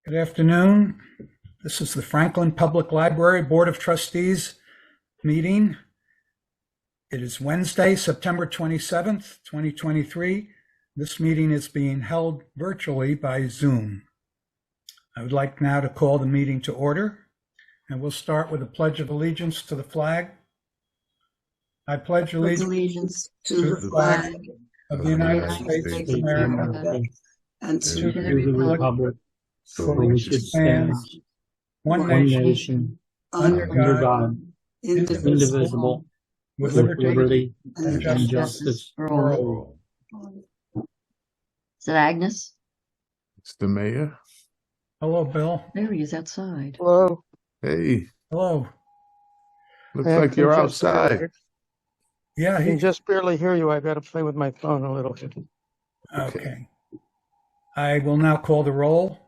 Good afternoon. This is the Franklin Public Library Board of Trustees meeting. It is Wednesday, September 27th, 2023. This meeting is being held virtually by Zoom. I would like now to call the meeting to order, and we'll start with a pledge of allegiance to the flag. I pledge allegiance to the flag of the United States of America and to the republic for which it stands, one one nation, nation, under God, indivisible, with with liberty liberty and and justice justice for for all. all. Is that Agnes? It's the mayor. Hello, Bill. There he is outside. Hello. Hey, Hello. looks I like can you're just outside. barely- Yeah, I can just barely hear you. I got to play with my phone a little bit. okay. I will now call the roll.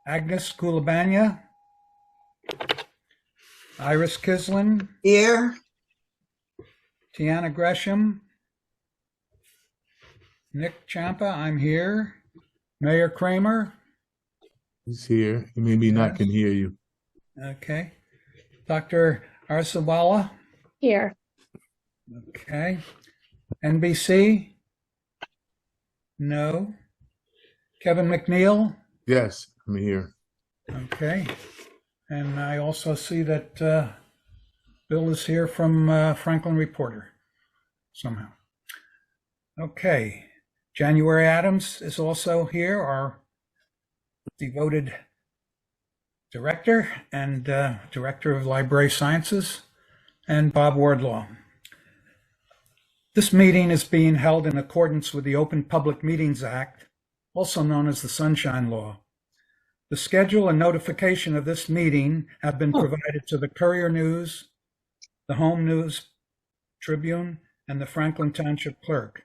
Agnes Kulabanya. Iris Kislin. Here. Tiana Gresham. Nick Champa, I'm here. Mayor Kramer. He's here. He maybe not can hear you. Okay. Dr. Arsawala. Here. Okay. NBC? No. Kevin McNeil? Yes, I'm here. Okay. And I also see that Bill is here from Franklin Reporter somehow. Okay. January Adams is also here, our devoted director and director of library sciences, and Bob Wardlaw. This meeting is being held in accordance with the Open Public Meetings Act, also known as the Sunshine Law. The schedule and notification of this meeting have been provided to the Courier News, the Home News Tribune, and the Franklin Township Clerk.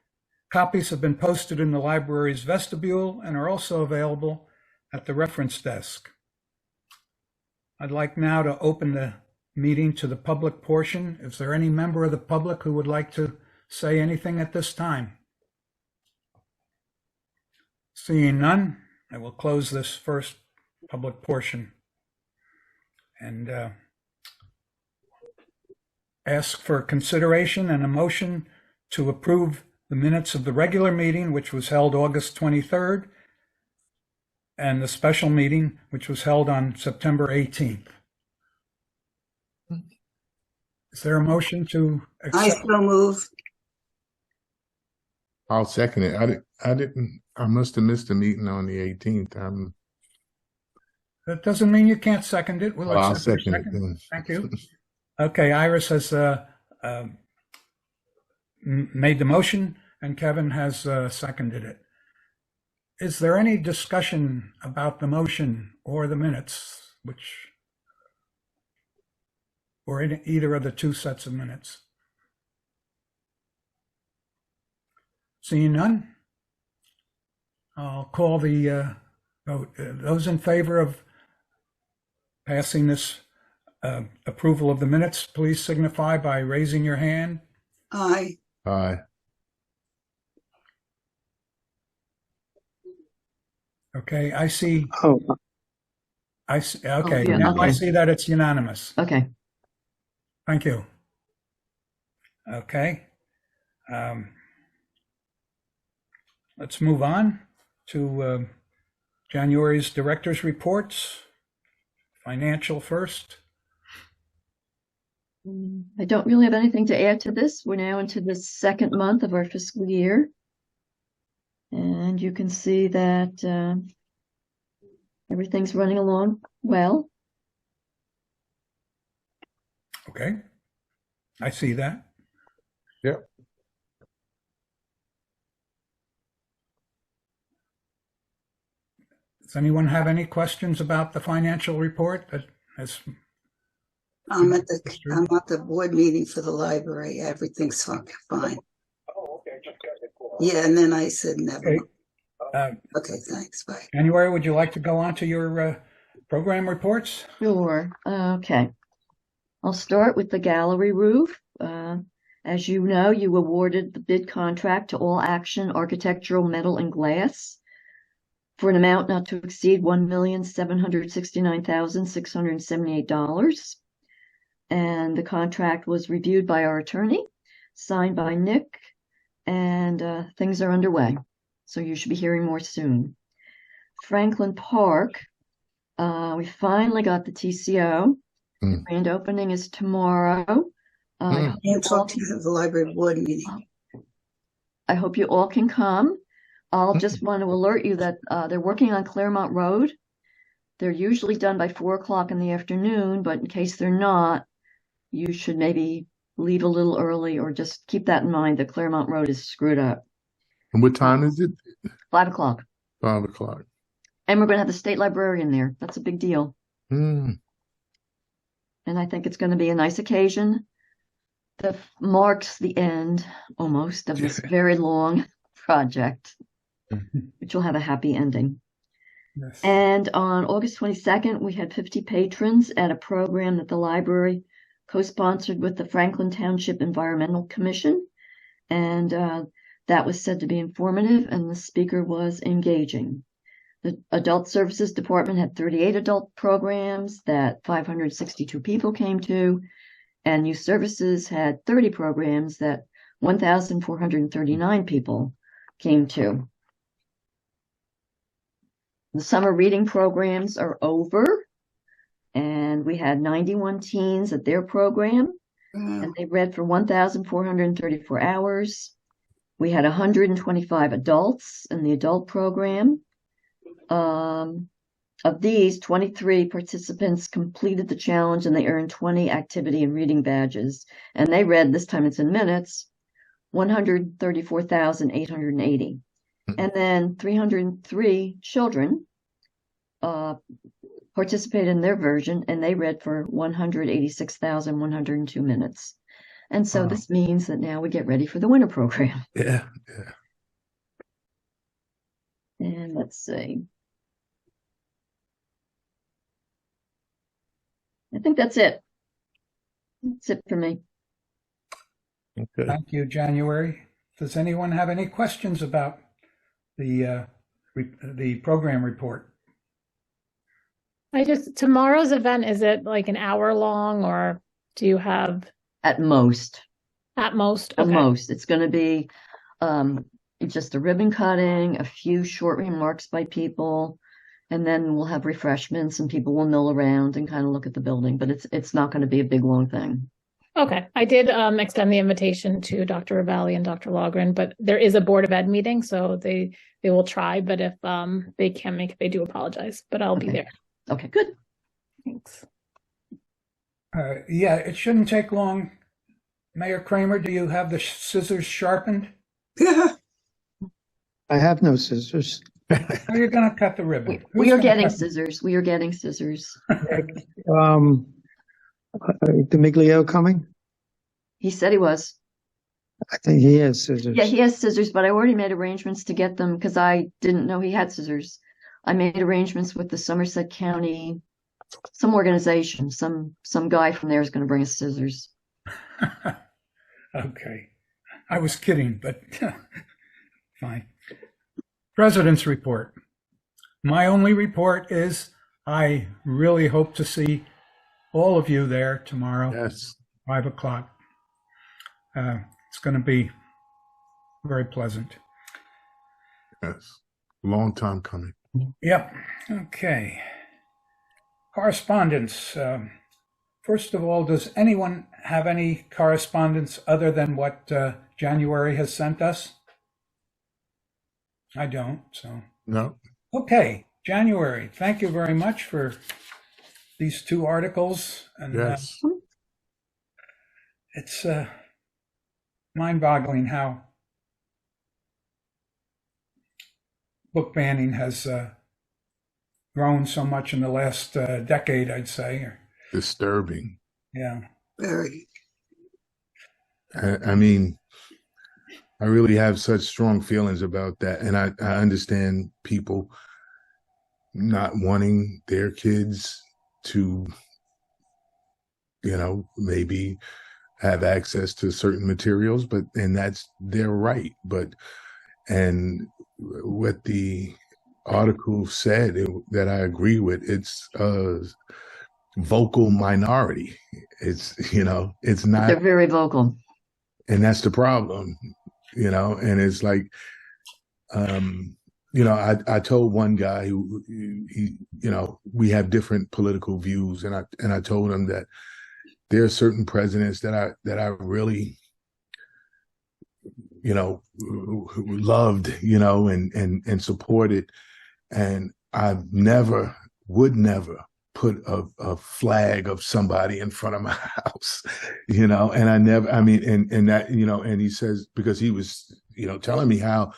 Copies have been posted in the library's vestibule and are also available at the reference desk. I'd like now to open the meeting to the public portion. Is there any member of the public who would like to say anything at this time? Seeing none, I will close this first public portion and ask for consideration and a motion to approve the minutes of the regular meeting, which was held August 23rd, and the special meeting, which was held on September 18th. Is there a motion to accept? I so move. I'll second it. I must have missed the meeting on the 18th. That doesn't mean you can't second it. We'll I'll accept your second it then. Thank you. Okay, Iris has made the motion and Kevin has seconded it. Is there any discussion about the motion or the minutes, or in either of the two sets of minutes? Seeing none, I'll call the vote. Those in favor of passing this approval of the minutes, please signify by raising your hand. Aye. Aye. Okay, I see. Oh, Okay, yeah, now I okay. see that it's unanimous. Okay. Thank you. Okay. Let's move on to January's director's reports. Financial first. I don't really have anything to add to this. We're now into the second month of our fiscal year. And you can see that everything's running along well. Okay. I see that. Yep. Does anyone have any questions about the financial report that has? I'm at the board meeting for the library. Everything's fine. Oh, okay. Yeah, and then I said never. Okay. Okay, thanks. Bye. January, would you like to go on to your program reports? Sure. Okay. I'll start with the gallery roof. As you know, you awarded the bid contract to All Action Architectural Metal and Glass for an amount not to exceed $1,769,678. And the contract was reviewed by our attorney, signed by Nick, and things are underway. So you should be hearing more soon. Franklin Park, we finally got the TCO. Grand opening is tomorrow. I can't talk to you at the library board meeting. I hope you all can come. I'll just want to alert you that they're working on Claremont Road. They're usually done by 4 o'clock in the afternoon, but in case they're not, you should maybe leave a little early, or just keep that in mind that Claremont Road is screwed up. And what time is it? 5 o'clock. 5 o'clock. And we're going to have the state librarian there. That's a big deal. Mm. And I think it's going to be a nice occasion that marks the end almost of this very long project, which will have a happy ending. Yes. And on August 22nd, we had 50 patrons at a program that the library co-sponsored with the Franklin Township Environmental Commission. And that was said to be informative, and the speaker was engaging. The Adult Services Department had 38 adult programs that 562 people came to, and Youth Services had 30 programs that 1,439 people came to. The summer reading programs are over, and we had 91 teens at their program, and they read for 1,434 hours. We had 125 adults in the adult program. Of these, 23 participants completed the challenge, and they earned 20 activity and reading badges. And they read, this time it's in minutes, 134,880. And then 303 children participated in their version, and they read for 186,102 minutes. And so this means that now we get ready for the winter program. Yeah. And let's see. I think that's it. That's it for me. Okay. Thank you, January. Does anyone have any questions about the program report? Tomorrow's event, is it like an hour long, or do you have? At most. At most? At Okay. most. It's going to be just a ribbon cutting, a few short remarks by people, and then we'll have refreshments, and people will mill around and kind of look at the building, but it's not going to be a big, long thing. Okay. I did extend the invitation to Dr. Ravalli and Dr. Logren, but there is a Board of Ed meeting, so they will try, but if they can't make it, they do apologize, but I'll be there. Okay, good. Thanks. Yeah, it shouldn't take long. Mayor Kramer, do you have the scissors sharpened? Yeah. I have no scissors. How are you going to cut the ribbon? We Who's are gonna getting cut- scissors. We are getting scissors. D'Amiglio coming? He said he was. I think he has scissors. Yeah, he has scissors, but I already made arrangements to get them because I didn't know he had scissors. I made arrangements with the Somerset County, some organization, some guy from there is going to bring us scissors. Okay. I was kidding, but fine. President's report. My only report is I really hope to see all of you there tomorrow, Yes. 5 o'clock. It's going to be very pleasant. Yes. Long time coming. Yep. Okay. Correspondence. First of all, does anyone have any correspondence other than what January has sent us? I don't, so. No. Okay, January, thank you very much for these 2 articles. And Yes. it's mind-boggling how book banning has grown so much in the last decade, I'd say. Disturbing. Yeah. Very. I mean, I really have such strong feelings about that. And I understand people not wanting their kids to, maybe have access to certain materials, and that's their right. And what the article said that I agree with. It's a vocal minority. It's, it's not, They're very vocal. and that's the problem, and it's like, I told one guy who we have different political views, and I told him that there are certain presidents that I really, loved, and supported, and I would never put a flag of somebody in front of my house, and and that, and he says, because he was, telling me how,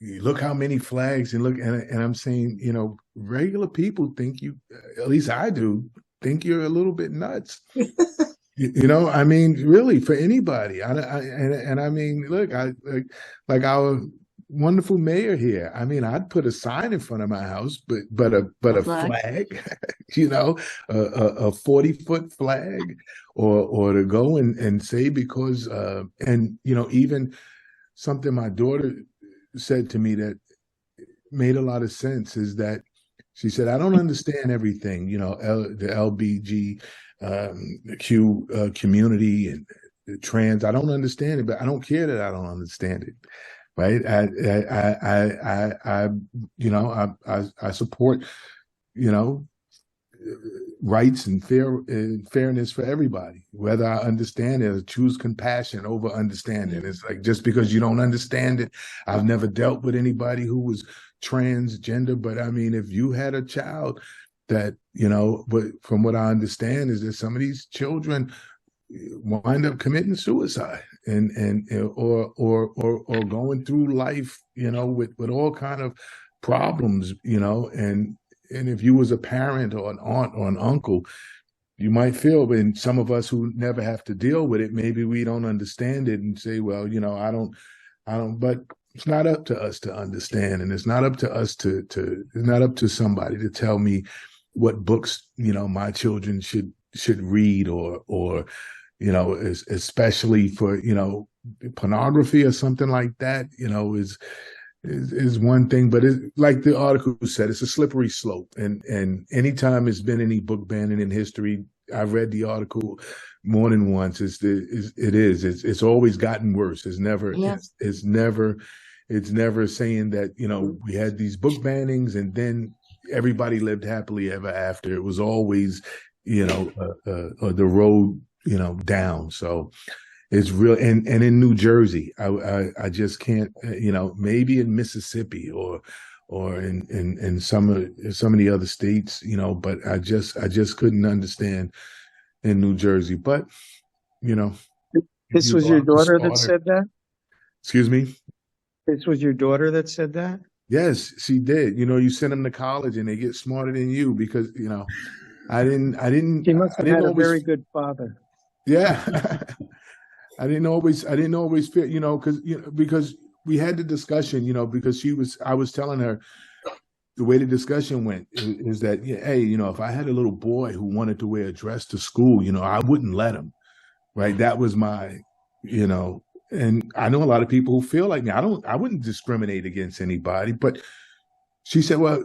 look how many flags, and I'm saying, regular people think at least I do, think you're a little bit nuts. Really, for anybody. Look, like our wonderful mayor here. I'd put a sign in front of my house, but a flag, a 40-foot flag, or to go and say, because even something my daughter said to me that made a lot of sense is that she said, I don't understand everything, the LBG Q community and the trans. I don't understand it, but I don't care that I don't understand it. Right? I support, rights and fairness for everybody, whether I understand it or choose compassion over understanding. It's like, just because you don't understand it, I've never dealt with anybody who was transgender, but if you had a child that, but from what I understand is that some of these children wind up committing suicide or going through life, with all kind of problems, and if you was a parent or an aunt or an uncle, you might feel, and some of us who never have to deal with it, maybe we don't understand it and say, well, I don't, but it's not up to us to understand. And it's not up to us it's not up to somebody to tell me what books, my children should read or, especially for, pornography or something like that, is one thing, but like the article said, it's a slippery slope. And anytime there's been any book banning in history, I've read the article more than once. It's always gotten worse. It's never saying that, we had these book bannings and then everybody lived happily ever after. It was always, the road, down. So it's real. And in New Jersey, I just can't, maybe in Mississippi or in some of the other states, but I just couldn't understand in New Jersey. But, This was your daughter that said that? Excuse me? This was your daughter that said that? Yes, she did. You send them to college and they get smarter than you because, I didn't. She must have had a very good father. Yeah. I didn't always feel, because we had the discussion, because I was telling her the way the discussion went is that, hey, if I had a little boy who wanted to wear a dress to school, I wouldn't let him. Right. That was my, and I know a lot of people who feel like me. I wouldn't discriminate against anybody. But she said, well,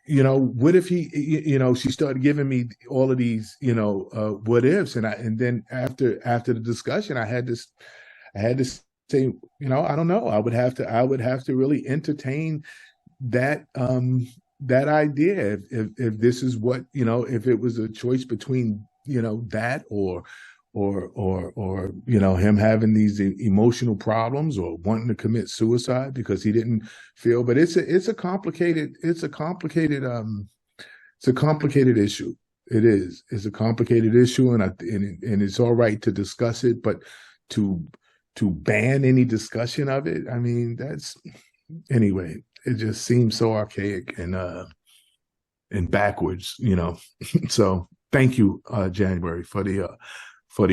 what if he, she started giving me all of these, what ifs. And then after the discussion, I had to say, I don't know. I would have to really entertain that, that idea. If this is what, if it was a choice between, that or him having these emotional problems or wanting to commit suicide because he didn't feel. But it's a complicated issue. It is. It's a complicated issue, and it's all right to discuss it, but to ban any discussion of it, that's anyway. It just seems so archaic and backwards, So thank you, January, for the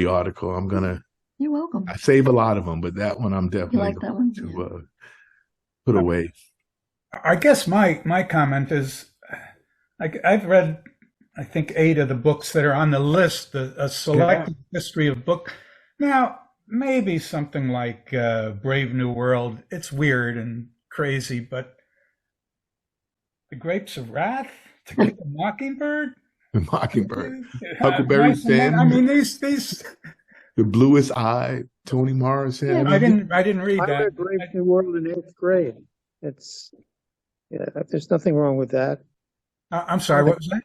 article. You're welcome. I save a lot of them, but that one I'm definitely like that one? to put away. I guess my comment is, I've read, I think 8 of the books that are on the list, a selected history of book. Now, maybe something like Brave New World. It's weird and crazy, but The Grapes of Wrath, To Kill a Mockingbird. The Mockingbird, Uh, Huckleberry Mice and Men. Finn, I mean, these. The Bluest Eye, Toni Morrison. Yeah, I mean, I didn't read I that. read Brave New World in 8th grade. Yeah, there's nothing wrong with that. I'm sorry, what was that?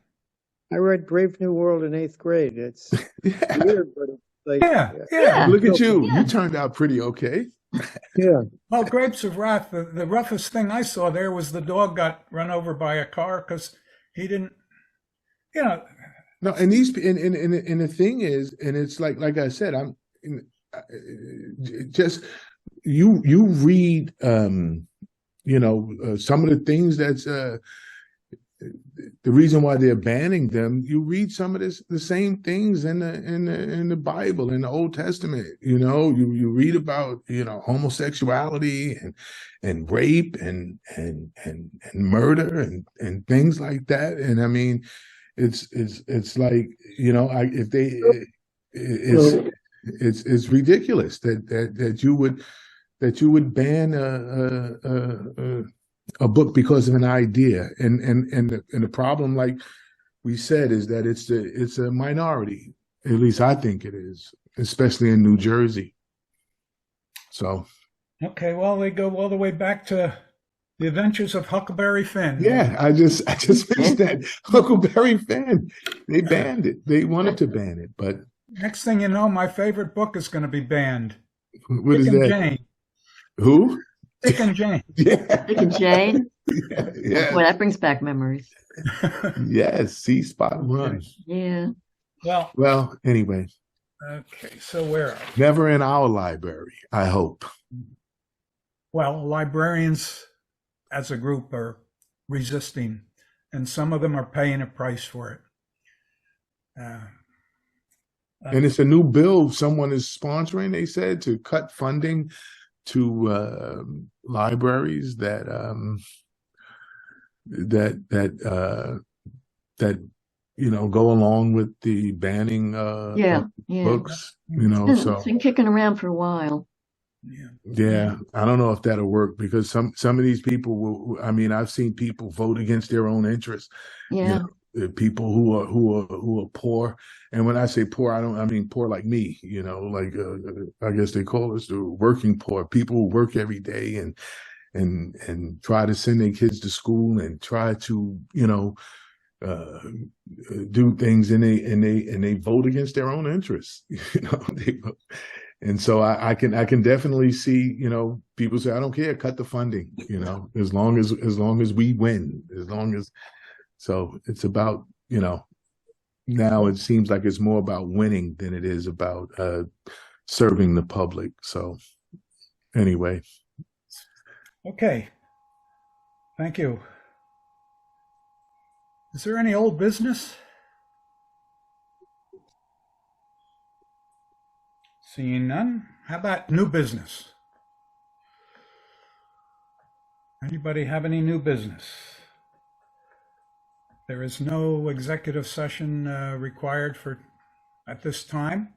I read Brave New World in 8th grade. It's yeah. weird, but it's like, Yeah. Look at you. Yeah. You turned out pretty okay. yeah. Well, Grapes of Wrath, the roughest thing I saw there was the dog got run over by a car because he didn't, you know. No, and the thing is, and it's like I said, just you read some of the things that's the reason why they're banning them. You read some of the same things in the Bible, in the Old Testament. You read about homosexuality and rape and murder and things like that. And I mean, it's like it's ridiculous that you would ban a book because of an idea, and the problem, like we said, is that it's a minority. At least I think it is, especially in New Jersey. So Okay, well, they go all the way back to The Adventures of Huckleberry Finn. yeah, I just missed that. Huckleberry Finn. They banned it. They wanted to ban it, but Next thing you know, my favorite book is going to be banned. what Dick is and that? Jane. Who? Dick and Jane. Yeah. Dick and Jane. Yeah. Boy, that brings back memories. Yes, see, spot one. Yeah. Well, anyway, okay, so where are we? never in our library, I hope. Well, librarians as a group are resisting, and some of them are paying a price for it. And it's a new bill someone is sponsoring, they said, to cut funding to libraries that go along with the banning of books. It's been kicking around for a while. Yeah, I don't know if that'll work, because some of these people will. I mean, I've seen people vote against their own interests. Yeah. People who are poor, and when I say poor, I mean poor like me. Like I guess they call us the working poor. People who work every day and try to send their kids to school and try to do things, and they vote against their own interests. And so I can definitely see, people say, I don't care, cut the funding, as long as we win, so it's about, now it seems like it's more about winning than it is about serving the public. So anyway. Okay. Thank you. Is there any old business? Seeing none. How about new business? Anybody have any new business? There is no executive session required at this time.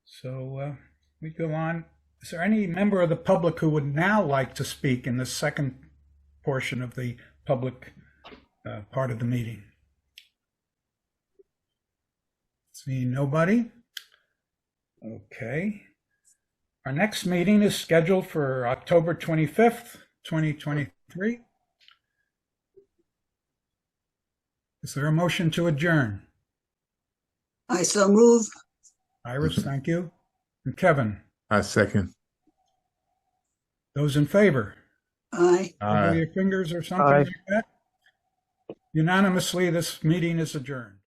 So we go on. Is there any member of the public who would now like to speak in the second portion of the public part of the meeting? Seeing nobody. Okay. Our next meeting is scheduled for October 25th, 2023. Is there a motion to adjourn? I so move. Iris, thank you. And Kevin? I second. Those in favor? Aye. Wiggle your fingers or something Aye. like that. Unanimously, this meeting is adjourned.